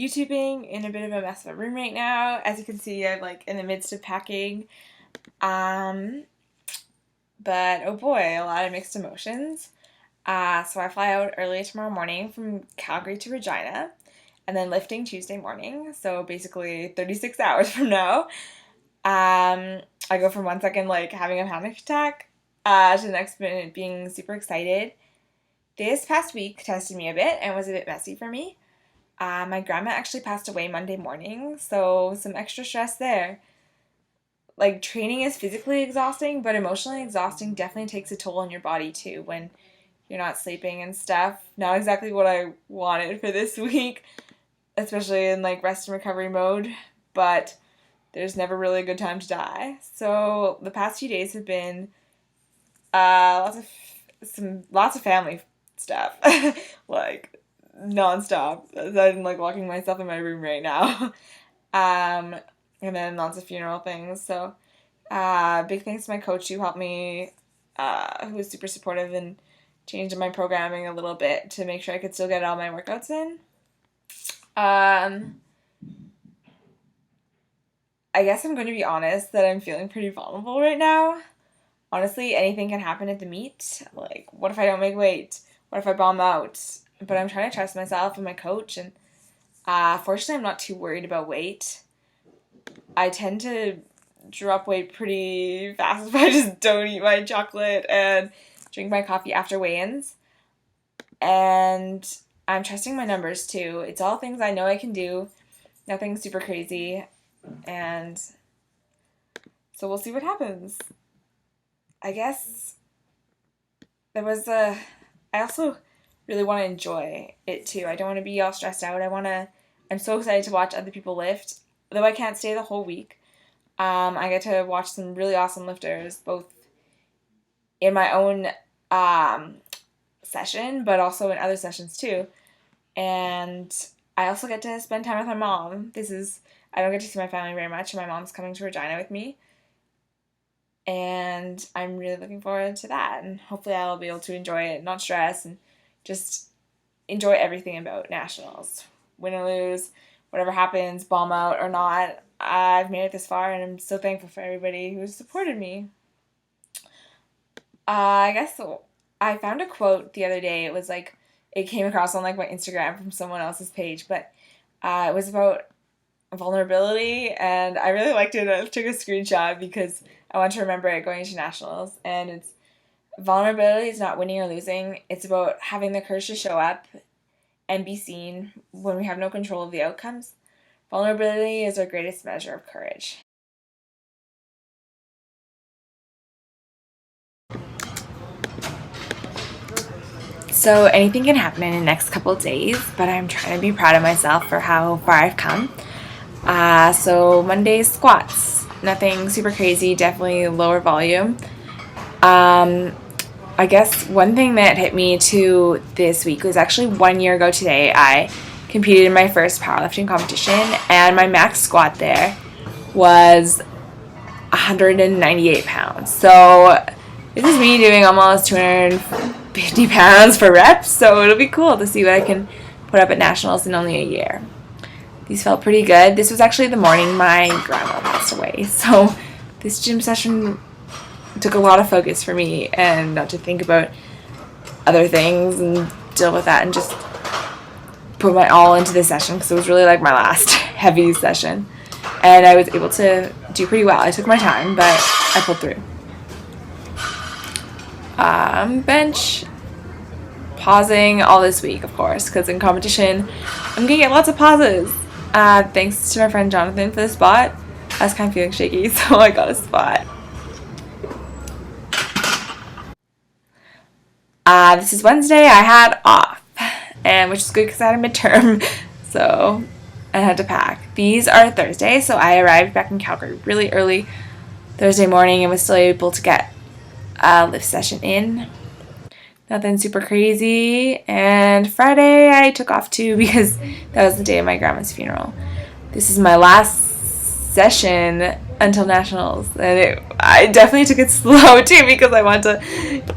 YouTubing in a bit of a mess of a room right now. As you can see, I'm like in the midst of packing. But oh boy, a lot of mixed emotions. So I fly out early tomorrow morning from Calgary to Regina, and then lifting Tuesday morning. So basically 36 hours from now. I go from 1 second like having a panic attack to the next minute being super excited. This past week tested me a bit and was a bit messy for me. My grandma actually passed away Monday morning, so some extra stress there. Like, training is physically exhausting, but emotionally exhausting definitely takes a toll on your body too when you're not sleeping and stuff. Not exactly what I wanted for this week, especially in like rest and recovery mode, but there's never really a good time to die. So the past few days have been lots of family stuff, like nonstop. I'm like locking myself in my room right now. And then lots of funeral things. So big thanks to my coach who helped me, who was super supportive and changed my programming a little bit to make sure I could still get all my workouts in. I guess I'm going to be honest that I'm feeling pretty vulnerable right now. Honestly, anything can happen at the meet. Like, what if I don't make weight? What if I bomb out? But I'm trying to trust myself and my coach, and fortunately I'm not too worried about weight. I tend to drop weight pretty fast if I just don't eat my chocolate and drink my coffee after weigh-ins. And I'm trusting my numbers too. It's all things I know I can do. Nothing super crazy. And so we'll see what happens. I guess I also really want to enjoy it too. I don't want to be all stressed out. I'm so excited to watch other people lift. Though I can't stay the whole week. I get to watch some really awesome lifters, both in my own session, but also in other sessions too. And I also get to spend time with my mom. I don't get to see my family very much, and my mom's coming to Regina with me. And I'm really looking forward to that. And hopefully I'll be able to enjoy it, not stress, and just enjoy everything about nationals. Win or lose, whatever happens, bomb out or not, I've made it this far, and I'm so thankful for everybody who supported me. I guess so. I found a quote the other day. It came across on like my Instagram from someone else's page, but it was about vulnerability, and I really liked it. I took a screenshot because I want to remember it going to nationals, and it's vulnerability is not winning or losing. It's about having the courage to show up and be seen when we have no control of the outcomes. Vulnerability is our greatest measure of courage. So anything can happen in the next couple of days, but I'm trying to be proud of myself for how far I've come. So Monday's squats. Nothing super crazy, definitely lower volume. I guess one thing that hit me too this week was actually 1 year ago today. I competed in my first powerlifting competition, and my max squat there was 198 pounds. So this is me doing almost 250 pounds for reps, so it'll be cool to see what I can put up at nationals in only a year. These felt pretty good. This was actually the morning my grandma passed away, so this gym session took a lot of focus for me, and not to think about other things and deal with that, and just put my all into this session because it was really like my last heavy session, and I was able to do pretty well. I took my time, but I pulled through. Bench, pausing all this week, of course, because in competition I'm gonna get lots of pauses. Thanks to my friend Jonathan for the spot. I was kind of feeling shaky, so I got a spot. This is Wednesday. I had off, and which is good because I had a midterm, so I had to pack. These are Thursday, so I arrived back in Calgary really early Thursday morning and was still able to get a lift session in. Nothing super crazy. And Friday I took off too because that was the day of my grandma's funeral. This is my last session until nationals, and I definitely took it slow too because I want to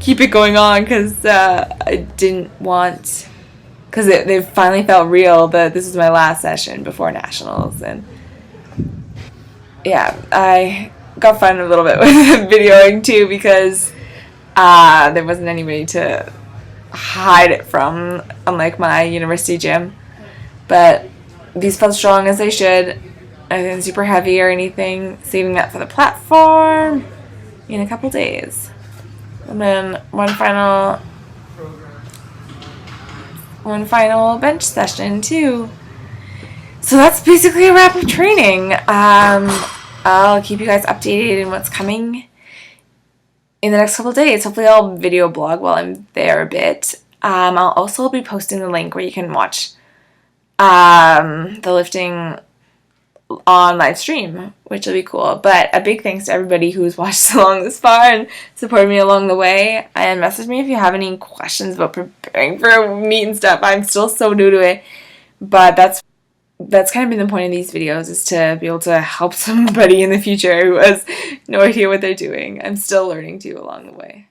keep it going on because I didn't want because they finally felt real that this was my last session before nationals. And yeah, I got fun a little bit with videoing too, because there wasn't anybody to hide it from, unlike my university gym. But these felt strong as they should. Nothing super heavy or anything. Saving that for the platform in a couple days. And then one final bench session too. So that's basically a wrap of training. I'll keep you guys updated in what's coming in the next couple of days. Hopefully I'll video blog while I'm there a bit. I'll also be posting the link where you can watch the lifting on live stream, which will be cool. But a big thanks to everybody who's watched along this far and supported me along the way. And message me if you have any questions about preparing for a meet and stuff. I'm still so new to it, but that's kind of been the point of these videos, is to be able to help somebody in the future who has no idea what they're doing. I'm still learning too along the way.